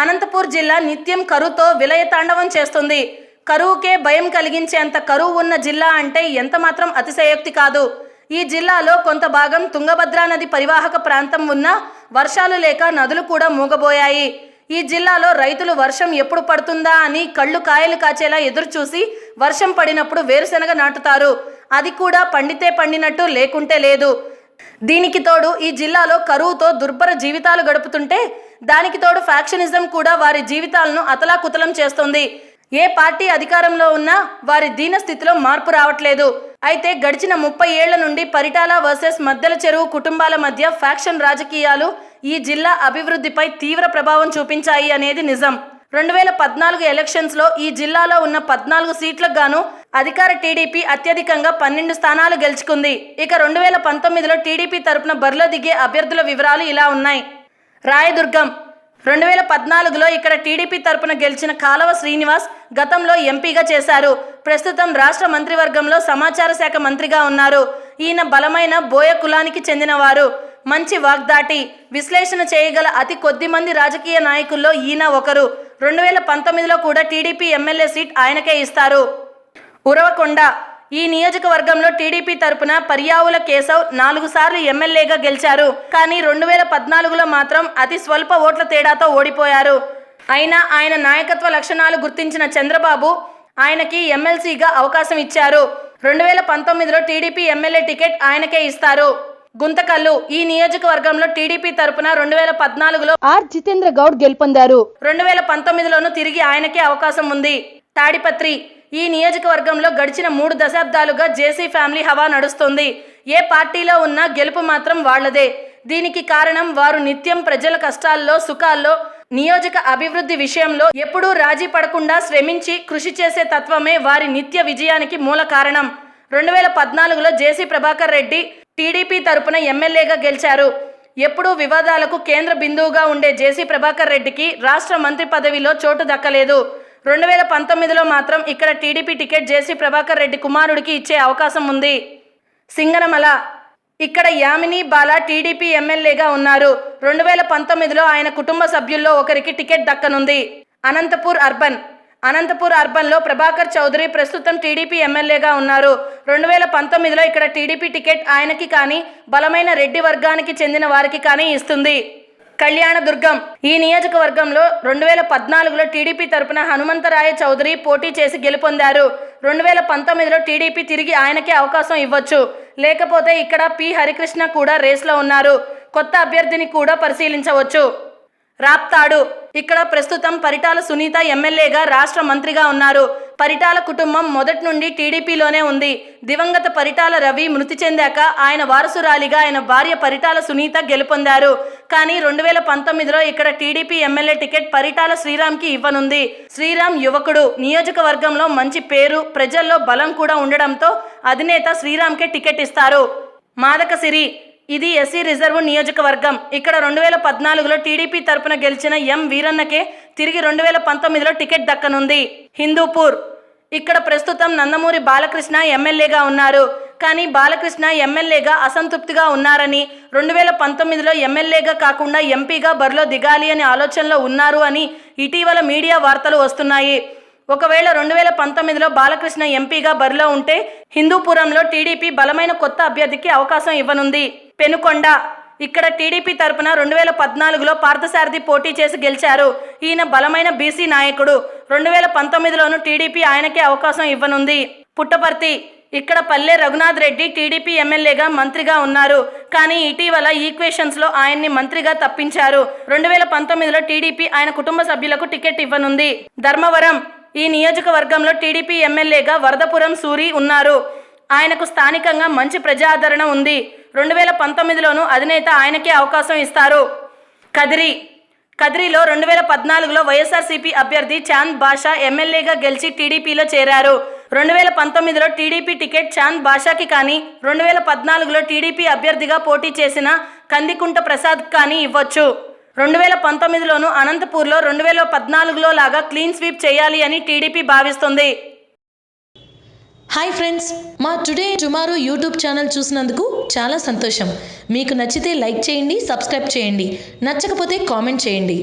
అనంతపూర్ జిల్లా నిత్యం కరువుతో విలయతాండవం చేస్తుంది. కరువుకే భయం కలిగించేంత కరువు ఉన్న జిల్లా అంటే ఎంత మాత్రం అతిశయోక్తి కాదు. ఈ జిల్లాలో కొంత భాగం తుంగభద్రా నది పరివాహక ప్రాంతం ఉన్న వర్షాలు లేక నదులు కూడా మూగబోయాయి. ఈ జిల్లాలో రైతులు వర్షం ఎప్పుడు పడుతుందా అని కళ్ళు కాయలు కాచేలా ఎదురుచూసి వర్షం పడినప్పుడు వేరుశెనగ నాటుతారు. అది కూడా పండితే పండినట్టు లేకుంటే లేదు. దీనికి తోడు ఈ జిల్లాలో కరువుతో దుర్భర జీవితాలు గడుపుతుంటే దానికి తోడు ఫ్యాక్షనిజం కూడా వారి జీవితాలను అతలాకుతలం చేస్తుంది. ఏ పార్టీ అధికారంలో ఉన్నా వారి దీన స్థితిలో మార్పు రావట్లేదు. అయితే గడిచిన 30 ఏళ్ల నుండి పరిటాల వర్సెస్ మద్దెల చెరువు కుటుంబాల మధ్య ఫ్యాక్షన్ రాజకీయాలు ఈ జిల్లా అభివృద్ధిపై తీవ్ర ప్రభావం చూపించాయి అనేది నిజం. 2014 ఎలక్షన్స్లో ఈ జిల్లాలో ఉన్న 14 సీట్లకు గాను అధికార టీడీపీ అత్యధికంగా 12 స్థానాలు గెలుచుకుంది. ఇక 2019లో టీడీపీ తరపున బరిలో దిగే అభ్యర్థుల వివరాలు ఇలా ఉన్నాయి. రాయదుర్గం 2014లో ఇక్కడ టీడీపీ తరపున గెలిచిన కాలవ శ్రీనివాస్ గతంలో ఎంపీగా చేశారు. ప్రస్తుతం రాష్ట్ర మంత్రివర్గంలో సమాచార శాఖ మంత్రిగా ఉన్నారు. ఈయన బలమైన బోయ కులానికి చెందినవారు. మంచి వాగ్దాటి, విశ్లేషణ చేయగల అతి కొద్ది మంది రాజకీయ నాయకుల్లో ఈయన ఒకరు. 2019లో కూడా టీడీపీ ఎమ్మెల్యే సీట్ ఆయనకే ఇస్తారు. ఉరవకొండ ఈ నియోజకవర్గంలో టీడీపీ తరపున పర్యావుల కేశవ్ 4 సార్లు ఎమ్మెల్యేగా గెలిచారు. కానీ 2014లో మాత్రం అతి స్వల్ప ఓట్ల తేడాతో ఓడిపోయారు. అయినా ఆయన నాయకత్వ లక్షణాలు గుర్తించిన చంద్రబాబు ఆయనకి ఎమ్మెల్సీగా అవకాశం ఇచ్చారు. 2019లో టీడీపీ ఎమ్మెల్యే టికెట్ ఆయనకే ఇస్తారు. గుంతకల్లు ఈ నియోజకవర్గంలో టీడీపీ తరపున 2014లో ఆర్ జితేంద్ర గౌడ్ గెలుపొందారు. 2019లోనూ తిరిగి ఆయనకే అవకాశం ఉంది. తాడిపత్రి ఈ నియోజకవర్గంలో గడిచిన 3 దశాబ్దాలుగా జేసీ ఫ్యామిలీ హవా నడుస్తుంది. ఏ పార్టీలో ఉన్నా గెలుపు మాత్రం వాళ్లదే. దీనికి కారణం వారు నిత్యం ప్రజల కష్టాల్లో సుఖాల్లో నియోజక అభివృద్ధి విషయంలో ఎప్పుడూ రాజీ పడకుండా శ్రమించి కృషి చేసే తత్వమే వారి నిత్య విజయానికి మూల కారణం. 2014లో జేసీ ప్రభాకర్ రెడ్డి టీడీపీ తరపున ఎమ్మెల్యేగా గెలిచారు. ఎప్పుడూ వివాదాలకు కేంద్ర బిందువుగా ఉండే జేసీ ప్రభాకర్ రెడ్డికి రాష్ట్ర మంత్రి పదవిలో చోటు దక్కలేదు. 2019లో మాత్రం ఇక్కడ టీడీపీ టికెట్ జేసీ ప్రభాకర్ రెడ్డి కుమారుడికి ఇచ్చే అవకాశం ఉంది. సింగనమల ఇక్కడ యామిని బాలా టీడీపీ ఎమ్మెల్యేగా ఉన్నారు. 2019లో ఆయన కుటుంబ సభ్యుల్లో ఒకరికి టికెట్ దక్కనుంది. అనంతపూర్ అర్బన్లో ప్రభాకర్ చౌదరి ప్రస్తుతం టీడీపీ ఎమ్మెల్యేగా ఉన్నారు. 2019లో ఇక్కడ టీడీపీ టికెట్ ఆయనకి కానీ బలమైన రెడ్డి వర్గానికి చెందిన వారికి కానీ ఇస్తుంది. కళ్యాణదుర్గం ఈ నియోజకవర్గంలో 2014లో టీడీపీ తరపున హనుమంతరాయ చౌదరి పోటీ చేసి గెలుపొందారు. 2019లో టీడీపీ తిరిగి ఆయనకే అవకాశం ఇవ్వచ్చు. లేకపోతే ఇక్కడ పి హరికృష్ణ కూడా రేస్లో ఉన్నారు. కొత్త అభ్యర్థిని కూడా పరిశీలించవచ్చు. రాప్తాడు ఇక్కడ ప్రస్తుతం పరిటాల సునీత ఎమ్మెల్యేగా రాష్ట్ర మంత్రిగా ఉన్నారు. పరిటాల కుటుంబం మొదటి నుండి టీడీపీలోనే ఉంది. దివంగత పరిటాల రవి మృతి చెందాక ఆయన వారసురాలిగా ఆయన భార్య పరిటాల సునీత గెలుపొందారు. కానీ 2019లో ఇక్కడ టీడీపీ ఎమ్మెల్యే టికెట్ పరిటాల శ్రీరామ్కి ఇవ్వనుంది. శ్రీరామ్ యువకుడు, నియోజకవర్గంలో మంచి పేరు, ప్రజల్లో బలం కూడా ఉండడంతో అధినేత శ్రీరామ్కే టికెట్ ఇస్తారు. మాదకసిరి ఇది ఎస్సీ రిజర్వ్ నియోజకవర్గం. ఇక్కడ 2014లో టీడీపీ తరపున గెలిచిన ఎం వీరన్నకే తిరిగి 2019లో టికెట్ దక్కనుంది. హిందూపూర్ ఇక్కడ ప్రస్తుతం నందమూరి బాలకృష్ణ ఎమ్మెల్యేగా ఉన్నారు. కానీ బాలకృష్ణ ఎమ్మెల్యేగా అసంతృప్తిగా ఉన్నారని 2019లో ఎమ్మెల్యేగా కాకుండా ఎంపీగా బరిలో దిగాలి అనే ఆలోచనలో ఉన్నారు అని ఇటీవల మీడియా వార్తలు వస్తున్నాయి. ఒకవేళ 2019లో బాలకృష్ణ ఎంపీగా బరిలో ఉంటే హిందూపురంలో టీడీపీ బలమైన కొత్త అభ్యర్థికి అవకాశం ఇవ్వనుంది. పెనుకొండ ఇక్కడ టీడీపీ తరపున 2014లో పార్థసారథి పోటీ చేసి గెలిచారు. ఈయన బలమైన బీసీ నాయకుడు. 2019లోనూ టీడీపీ ఆయనకే అవకాశం ఇవ్వనుంది. పుట్టపర్తి ఇక్కడ పల్లె రఘునాథ్ రెడ్డి టీడీపీ ఎమ్మెల్యేగా మంత్రిగా ఉన్నారు. కానీ ఇటీవల ఈక్వేషన్స్లో ఆయన్ని మంత్రిగా తప్పించారు. 2019లో టీడీపీ ఆయన కుటుంబ సభ్యులకు టికెట్ ఇవ్వనుంది. ధర్మవరం ఈ నియోజకవర్గంలో టీడీపీ ఎమ్మెల్యేగా వరదపురం సూరి ఉన్నారు. ఆయనకు స్థానికంగా మంచి ప్రజాదరణ ఉంది. 2019లోనూ అధినేత ఆయనకే అవకాశం ఇస్తారు. కదిరిలో 2014లో వైఎస్ఆర్సీపీ అభ్యర్థి చాంద్ బాషా ఎమ్మెల్యేగా గెలిచి టీడీపీలో చేరారు. 2019లో టీడీపీ టికెట్ చాంద్ బాషాకి కానీ 2014లో టీడీపీ అభ్యర్థిగా పోటీ చేసిన కందికుంట ప్రసాద్ కానీ ఇవ్వచ్చు. 2019లోనూ అనంతపూర్లో 2014లో లాగా క్లీన్ స్వీప్ చేయాలి అని టీడీపీ భావిస్తుంది. హాయ్ ఫ్రెండ్స్, మా టుడే టుమారో యూట్యూబ్ ఛానల్ చూసినందుకు చాలా సంతోషం. మీకు నచ్చితే లైక్ చేయండి, సబ్స్క్రైబ్ చేయండి. నచ్చకపోతే కామెంట్ చేయండి.